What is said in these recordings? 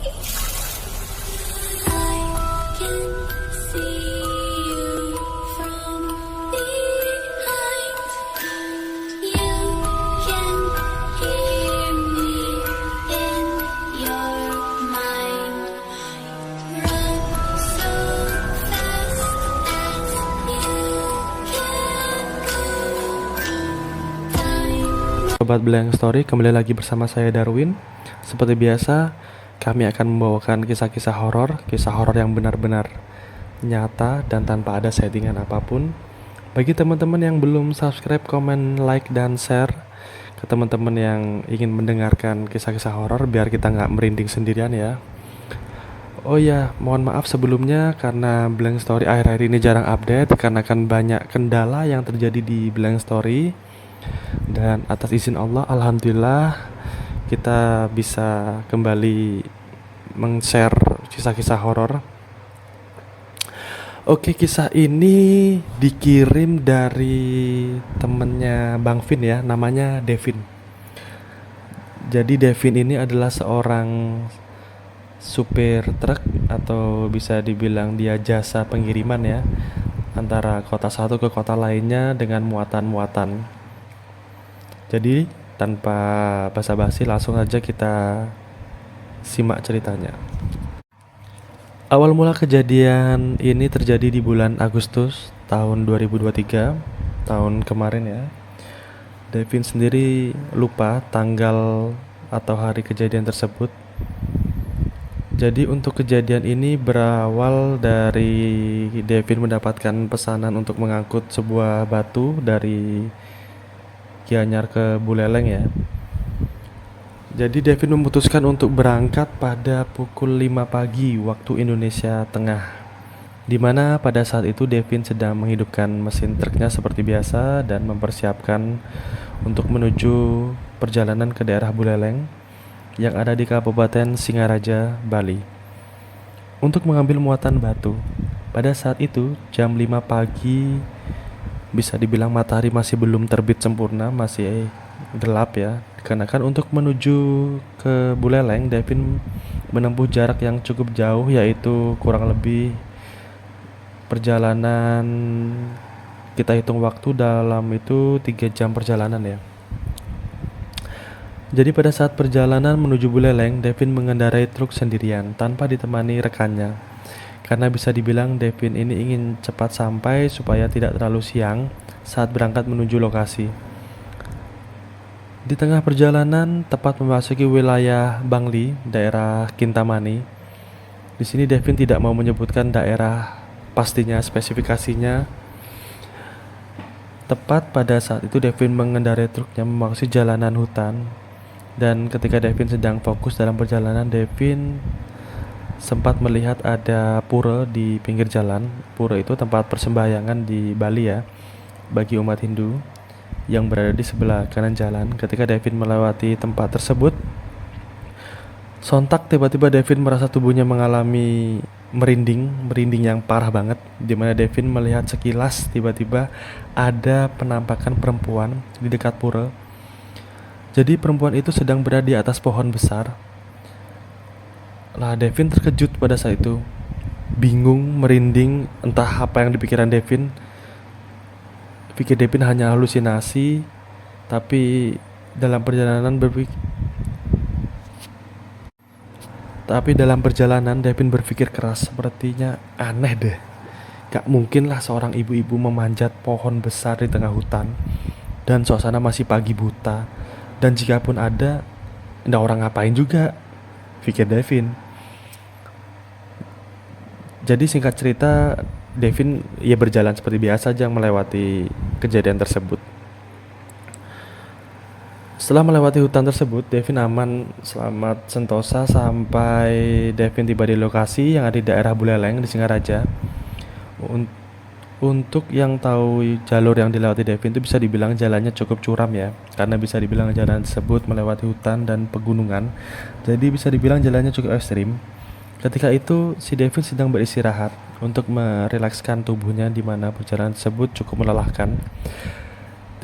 Sobat Blank Story, kembali lagi bersama saya Darwin. Seperti biasa, kami akan membawakan kisah-kisah horor yang benar-benar nyata dan tanpa ada settingan apapun. Bagi teman-teman yang belum subscribe, komen, like, dan share ke teman-teman yang ingin mendengarkan kisah-kisah horor biar kita nggak merinding sendirian ya. Oh ya, mohon maaf sebelumnya karena Blank Story akhir-akhir ini jarang update karena kan banyak kendala yang terjadi di Blank Story. Dan atas izin Allah, alhamdulillah kita bisa kembali meng-share kisah-kisah horor. Oke, kisah ini dikirim dari temennya Bang Vin ya, namanya Devin. Jadi Devin ini adalah seorang supir truk atau bisa dibilang dia jasa pengiriman ya, antara kota satu ke kota lainnya dengan muatan-muatan. Jadi tanpa basa-basi langsung aja kita simak ceritanya. Awal mula kejadian ini terjadi di bulan Agustus tahun 2023, tahun kemarin ya. Devin sendiri lupa tanggal atau hari kejadian tersebut. Jadi untuk kejadian ini berawal dari Devin mendapatkan pesanan untuk mengangkut sebuah batu dari Gianyar ke Buleleng ya. Jadi Devin memutuskan untuk berangkat pada pukul 5 pagi waktu Indonesia Tengah, dimana pada saat itu Devin sedang menghidupkan mesin truknya seperti biasa dan mempersiapkan untuk menuju perjalanan ke daerah Buleleng yang ada di Kabupaten Singaraja, Bali, untuk mengambil muatan batu. Pada saat itu jam 5 pagi, bisa dibilang matahari masih belum terbit sempurna, masih gelap ya. Dikarenakan untuk menuju ke Buleleng, Devin menempuh jarak yang cukup jauh, yaitu kurang lebih perjalanan, kita hitung waktu dalam itu 3 jam perjalanan ya. Jadi pada saat perjalanan menuju Buleleng, Devin mengendarai truk sendirian tanpa ditemani rekannya. Karena bisa dibilang Devin ini ingin cepat sampai supaya tidak terlalu siang saat berangkat menuju lokasi. Di tengah perjalanan, tepat memasuki wilayah Bangli, daerah Kintamani. Di sini Devin tidak mau menyebutkan daerah pastinya, spesifikasinya. Tepat pada saat itu Devin mengendarai truknya memasuki jalanan hutan. Dan ketika Devin sedang fokus dalam perjalanan, Devin sempat melihat ada pura di pinggir jalan. Pura itu tempat persembahyangan di Bali ya, bagi umat Hindu yang berada di sebelah kanan jalan. Ketika Devin melewati tempat tersebut, sontak tiba-tiba Devin merasa tubuhnya mengalami merinding yang parah banget, dimana Devin melihat sekilas tiba-tiba ada penampakan perempuan di dekat pura. Jadi perempuan itu sedang berada di atas pohon besar. Lah Devin terkejut pada saat itu, bingung, merinding, entah apa yang dipikiran Devin. Pikir Devin hanya halusinasi, tapi dalam perjalanan Devin berpikir keras, sepertinya aneh deh. Gak mungkin lah seorang ibu-ibu memanjat pohon besar di tengah hutan dan suasana masih pagi buta. Dan jika pun ada, nggak orang ngapain juga, pikir Devin. Jadi singkat cerita, Devin ya berjalan seperti biasa aja melewati kejadian tersebut. Setelah melewati hutan tersebut, Devin aman, selamat sentosa sampai Devin tiba di lokasi yang ada di daerah Buleleng di Singaraja. Untuk yang tahu jalur yang dilewati Devin itu bisa dibilang jalannya cukup curam ya, karena bisa dibilang jalan tersebut melewati hutan dan pegunungan. Jadi bisa dibilang jalannya cukup ekstrim. Ketika itu si Devin sedang beristirahat untuk merilekskan tubuhnya, di mana perjalanan tersebut cukup melelahkan.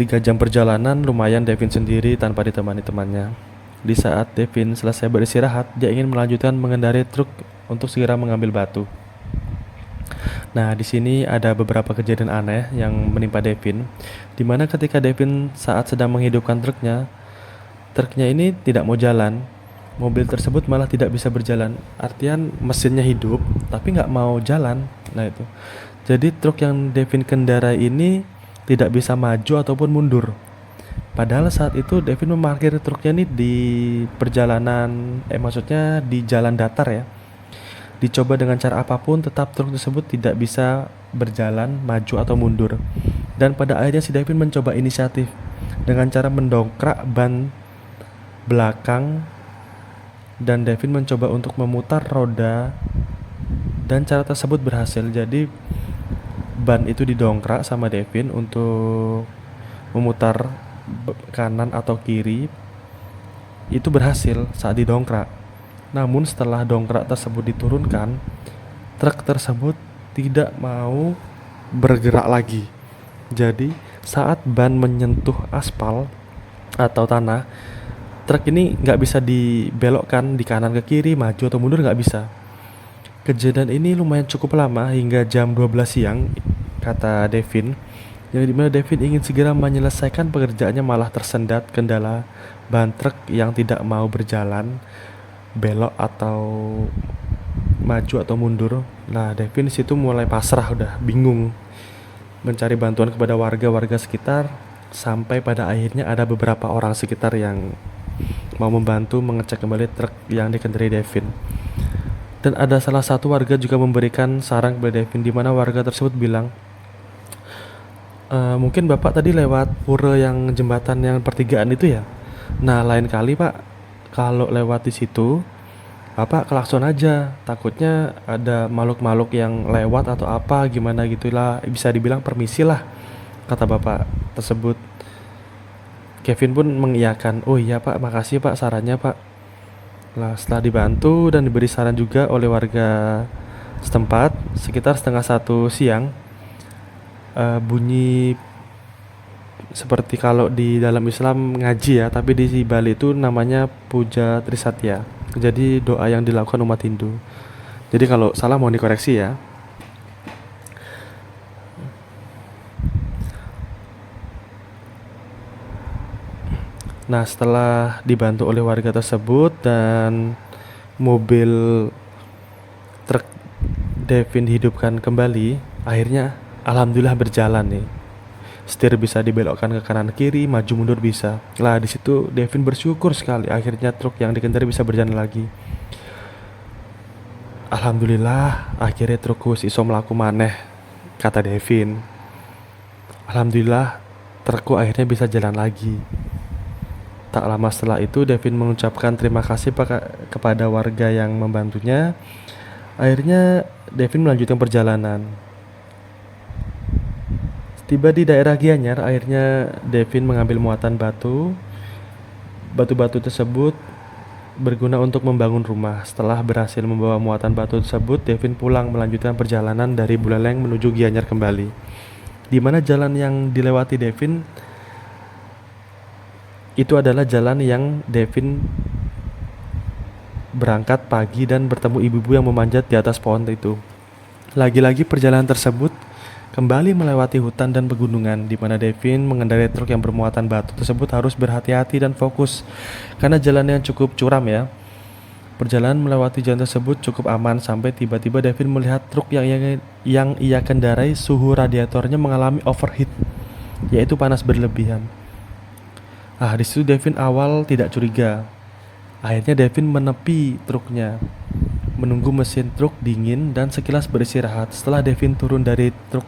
3 jam perjalanan lumayan Devin sendiri tanpa ditemani temannya. Di saat Devin selesai beristirahat, dia ingin melanjutkan mengendarai truk untuk segera mengambil batu. Nah, di sini ada beberapa kejadian aneh yang menimpa Devin, di mana ketika Devin saat sedang menghidupkan truknya ini tidak mau jalan. Mobil tersebut malah tidak bisa berjalan. Artian mesinnya hidup, tapi nggak mau jalan. Nah itu. Jadi truk yang Devin kendarai ini tidak bisa maju ataupun mundur. Padahal saat itu Devin memarkir truknya nih di perjalanan, maksudnya di jalan datar ya. Dicoba dengan cara apapun, tetap truk tersebut tidak bisa berjalan, maju atau mundur. Dan pada akhirnya si Devin mencoba inisiatif dengan cara mendongkrak ban belakang, dan Devin mencoba untuk memutar roda, dan cara tersebut berhasil. Jadi ban itu didongkrak sama Devin untuk memutar kanan atau kiri. Itu berhasil saat didongkrak. Namun setelah dongkrak tersebut diturunkan, truk tersebut tidak mau bergerak lagi. Jadi saat ban menyentuh aspal atau tanah, truk ini nggak bisa dibelokkan di kanan ke kiri, maju atau mundur, nggak bisa. Kejadian ini lumayan cukup lama, hingga jam 12 siang, kata Devin, yang dimana Devin ingin segera menyelesaikan pekerjaannya malah tersendat kendala ban truk yang tidak mau berjalan, belok atau maju atau mundur. Nah, Devin situ mulai pasrah, udah bingung, mencari bantuan kepada warga sekitar, sampai pada akhirnya ada beberapa orang sekitar yang mau membantu mengecek kembali truk yang dikendarai Devin. Dan ada salah satu warga juga memberikan saran kepada Devin, di mana warga tersebut bilang, mungkin bapak tadi lewat pura yang jembatan yang pertigaan itu ya. Nah, lain kali pak, kalau lewat di situ, bapak klakson aja. Takutnya ada makhluk-makhluk yang lewat atau apa gimana gitulah. Bisa dibilang permisi lah, kata bapak tersebut. Kevin pun mengiyakan. Oh iya pak, makasih pak sarannya pak. Nah, setelah dibantu dan diberi saran juga oleh warga setempat, sekitar setengah 1 siang, bunyi seperti kalau di dalam Islam ngaji ya, tapi di Bali itu namanya puja trisatya. Jadi doa yang dilakukan umat Hindu. Jadi kalau salah mohon dikoreksi ya. Nah, setelah dibantu oleh warga tersebut dan mobil truk Devin dihidupkan kembali, akhirnya alhamdulillah berjalan nih. Setir bisa dibelokkan ke kanan kiri, maju mundur bisa. Lah di situ Devin bersyukur sekali, akhirnya truk yang dikendari bisa berjalan lagi. Alhamdulillah akhirnya trukku iso mlaku maneh, kata Devin. Alhamdulillah trukku akhirnya bisa jalan lagi. Tak lama setelah itu Devin mengucapkan terima kasih kepada warga yang membantunya. Akhirnya Devin melanjutkan perjalanan. Tiba di daerah Gianyar, akhirnya Devin mengambil muatan batu. Batu-batu tersebut berguna untuk membangun rumah. Setelah berhasil membawa muatan batu tersebut, Devin pulang melanjutkan perjalanan dari Buleleng menuju Gianyar kembali. Di mana jalan yang dilewati Devin itu adalah jalan yang Devin berangkat pagi dan bertemu ibu-ibu yang memanjat di atas pohon itu. Lagi-lagi perjalanan tersebut kembali melewati hutan dan pegunungan, di mana Devin mengendarai truk yang bermuatan batu tersebut harus berhati-hati dan fokus karena jalan yang cukup curam ya. Perjalanan melewati jalan tersebut cukup aman sampai tiba-tiba Devin melihat truk yang ia kendarai suhu radiatornya mengalami overheat, yaitu panas berlebihan. Di situ Devin awal tidak curiga. Akhirnya Devin menepi truknya, menunggu mesin truk dingin dan sekilas beristirahat. Setelah Devin turun dari truk,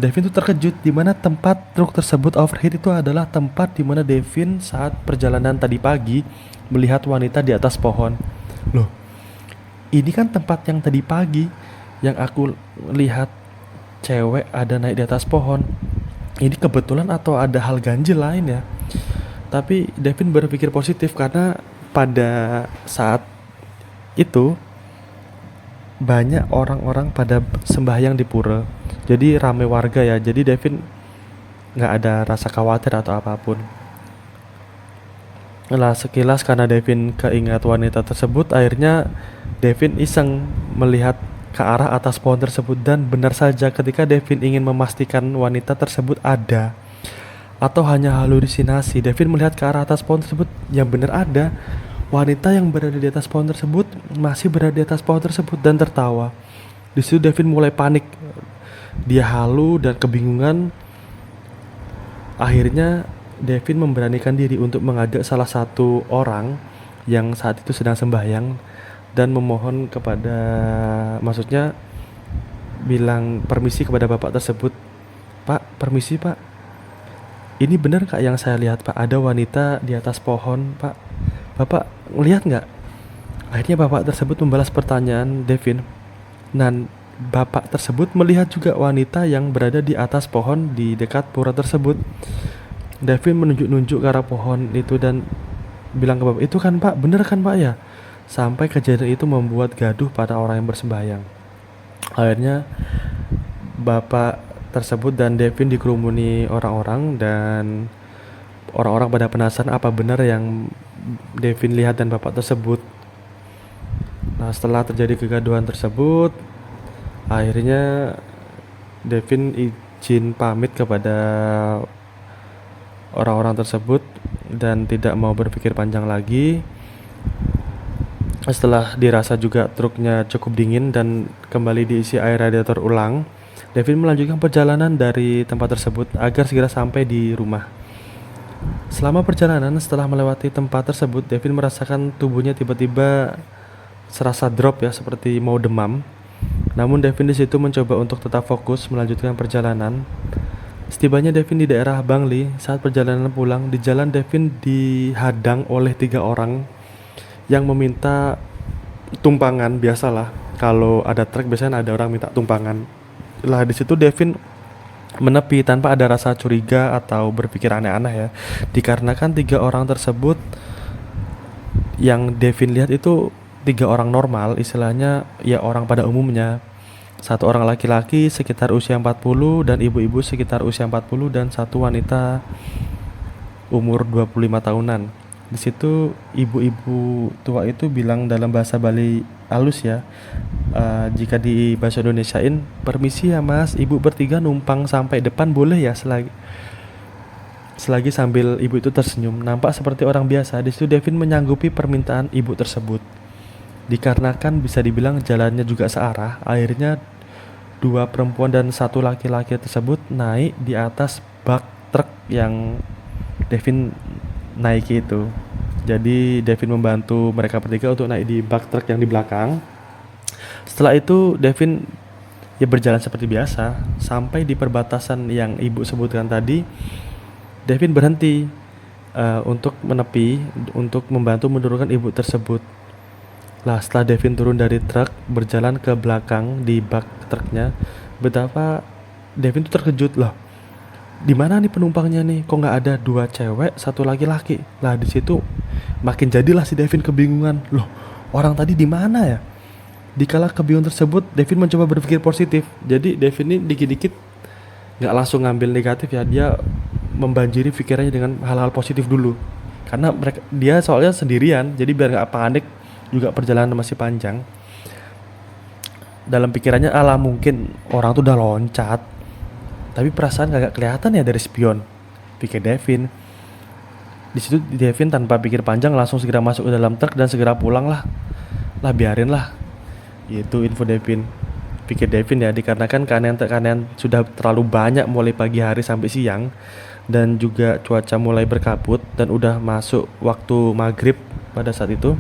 Devin tuh terkejut di mana tempat truk tersebut overheat itu adalah tempat di mana Devin saat perjalanan tadi pagi melihat wanita di atas pohon. Loh, ini kan tempat yang tadi pagi yang aku lihat cewek ada naik di atas pohon. Ini kebetulan atau ada hal ganjil lain ya? Tapi Devin berpikir positif karena pada saat itu banyak orang-orang pada sembahyang di pura, jadi ramai warga ya. Jadi Devin nggak ada rasa khawatir atau apapun. Lah sekilas karena Devin keingat wanita tersebut, akhirnya Devin iseng melihat ke arah atas pohon tersebut, dan benar saja ketika Devin ingin memastikan wanita tersebut ada atau hanya halusinasi, Devin melihat ke arah atas pohon tersebut, yang benar ada. Wanita yang berada di atas pohon tersebut masih berada di atas pohon tersebut dan tertawa. Di situ Devin mulai panik. Dia halu dan kebingungan. Akhirnya Devin memberanikan diri untuk mengajak salah satu orang yang saat itu sedang sembahyang dan memohon kepada, maksudnya bilang permisi kepada bapak tersebut. Pak, permisi pak, ini benar kak yang saya lihat pak, ada wanita di atas pohon pak, bapak ngelihat nggak? Akhirnya bapak tersebut membalas pertanyaan Devin, dan bapak tersebut melihat juga wanita yang berada di atas pohon di dekat pura tersebut. Devin menunjuk-nunjuk ke arah pohon itu dan bilang ke bapak, itu kan pak, bener kan pak ya? Sampai kejadian itu membuat gaduh pada orang yang bersembahyang. Akhirnya bapak tersebut dan Devin dikerumuni orang-orang, dan orang-orang pada penasaran apa benar yang Devin lihat dan bapak tersebut. Nah, setelah terjadi kegaduhan tersebut, akhirnya Devin izin pamit kepada orang-orang tersebut dan tidak mau berpikir panjang lagi. Setelah dirasa juga truknya cukup dingin dan kembali diisi air radiator ulang, Devin melanjutkan perjalanan dari tempat tersebut agar segera sampai di rumah. Selama perjalanan, setelah melewati tempat tersebut, Devin merasakan tubuhnya tiba-tiba serasa drop ya, seperti mau demam. Namun Devin di situ mencoba untuk tetap fokus melanjutkan perjalanan. Setibanya Devin di daerah Bangli, saat perjalanan pulang, di jalan Devin dihadang oleh 3 orang yang meminta tumpangan. Biasalah kalau ada truk biasanya ada orang minta tumpangan. Lah di situ Devin menepi tanpa ada rasa curiga atau berpikir aneh-aneh ya. Dikarenakan 3 orang tersebut yang Devin lihat itu 3 orang normal, istilahnya ya orang pada umumnya. Satu orang laki-laki sekitar usia 40 dan ibu-ibu sekitar usia 40 dan satu wanita umur 25 tahunan. Di situ ibu-ibu tua itu bilang dalam bahasa Bali halus ya. Jika di bahasa Indonesiain, permisi ya mas, ibu bertiga numpang sampai depan boleh ya, selagi sambil ibu itu tersenyum. Nampak seperti orang biasa. Di situ Devin menyanggupi permintaan ibu tersebut. Dikarenakan bisa dibilang jalannya juga searah, akhirnya 2 perempuan dan 1 laki-laki tersebut naik di atas bak truk yang Devin naiki itu. Jadi Devin membantu mereka bertiga untuk naik di bak truk yang di belakang. Setelah itu Devin ya berjalan seperti biasa sampai di perbatasan yang ibu sebutkan tadi. Devin berhenti untuk menepi untuk membantu menurunkan ibu tersebut. Lah setelah Devin turun dari truk berjalan ke belakang di bak truknya, betapa Devin tuh terkejut. Loh, di mana nih penumpangnya nih? Kok nggak ada 2 cewek, 1 laki-laki? Lah di situ makin jadilah si Devin kebingungan. Loh, orang tadi di mana ya? Dikala kebingungan tersebut, Devin mencoba berpikir positif. Jadi Devin ini dikit-dikit nggak langsung ngambil negatif ya. Dia membanjiri pikirannya dengan hal-hal positif dulu. Karena dia soalnya sendirian, jadi biar nggak panik, juga perjalanan masih panjang. Dalam pikirannya, ala mungkin orang tuh udah loncat, tapi perasaan kagak kelihatan ya dari spion, pikir Devin. Di situ Devin tanpa pikir panjang langsung segera masuk ke dalam truk dan segera pulang lah. Lah biarin lah. Itu info Devin. Pikir Devin ya, dikarenakan keanehan sudah terlalu banyak mulai pagi hari sampai siang, dan juga cuaca mulai berkabut dan udah masuk waktu maghrib pada saat itu.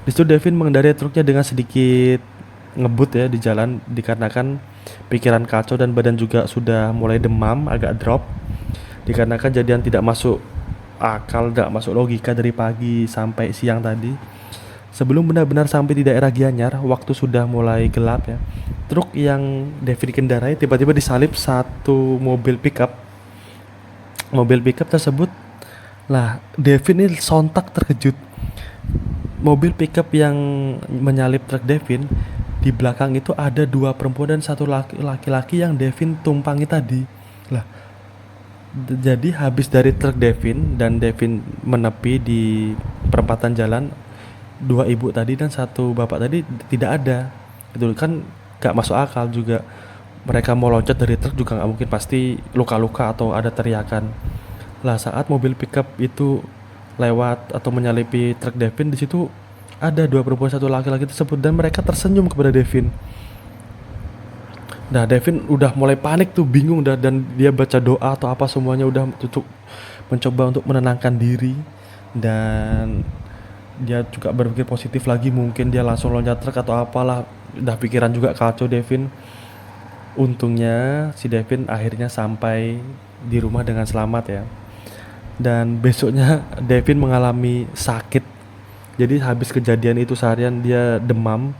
Di situ Devin mengendarai truknya dengan sedikit ngebut ya di jalan, dikarenakan pikiran kacau dan badan juga sudah mulai demam, agak drop. Dikarenakan kejadian tidak masuk akal, tidak masuk logika dari pagi sampai siang tadi. Sebelum benar-benar sampai di daerah Gianyar, waktu sudah mulai gelap ya. Truk yang Devin kendarai tiba-tiba disalip satu mobil pickup. Mobil pickup tersebut, lah Devin ini sontak terkejut. Mobil pickup yang menyalip truk Devin, di belakang itu ada 2 perempuan dan 1 laki-laki yang Devin tumpangi tadi. Lah, Jadi habis dari truk Devin dan Devin menepi di perempatan jalan, dua ibu tadi dan satu bapak tadi tidak ada. Itu kan gak masuk akal juga. Mereka mau loncat dari truk juga nggak mungkin, pasti luka-luka atau ada teriakan. Lah saat mobil pickup itu lewat atau menyalipi truk Devin, di situ ada dua perempuan satu laki-laki tersebut dan mereka tersenyum kepada Devin. Nah, Devin udah mulai panik tuh, bingung dah, dan dia baca doa atau apa semuanya udah tutup, mencoba untuk menenangkan diri, dan dia juga berpikir positif lagi, mungkin dia langsung loncat truk atau apalah. Udah pikiran juga kacau Devin. Untungnya si Devin akhirnya sampai di rumah dengan selamat ya. Dan besoknya Devin mengalami sakit. Jadi habis kejadian itu seharian dia demam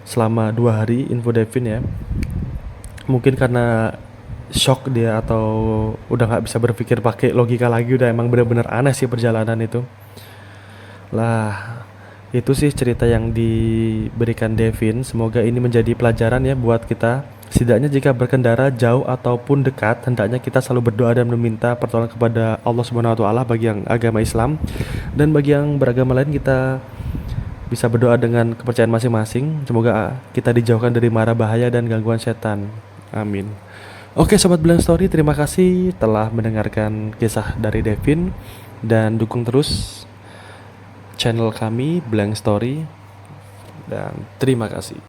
selama 2 hari, info Devin ya. Mungkin karena shock dia atau udah nggak bisa berpikir pakai logika lagi, udah emang bener-bener aneh sih perjalanan itu. Lah, itu sih cerita yang diberikan Devin. Semoga ini menjadi pelajaran ya buat kita. Setidaknya jika berkendara jauh ataupun dekat, hendaknya kita selalu berdoa dan meminta pertolongan kepada Allah Subhanahu wa taala bagi yang agama Islam, dan bagi yang beragama lain kita bisa berdoa dengan kepercayaan masing-masing. Semoga kita dijauhkan dari mara bahaya dan gangguan setan. Amin. Oke sobat Blank Story, terima kasih telah mendengarkan kisah dari Devin, dan dukung terus channel kami Blank Story, dan terima kasih.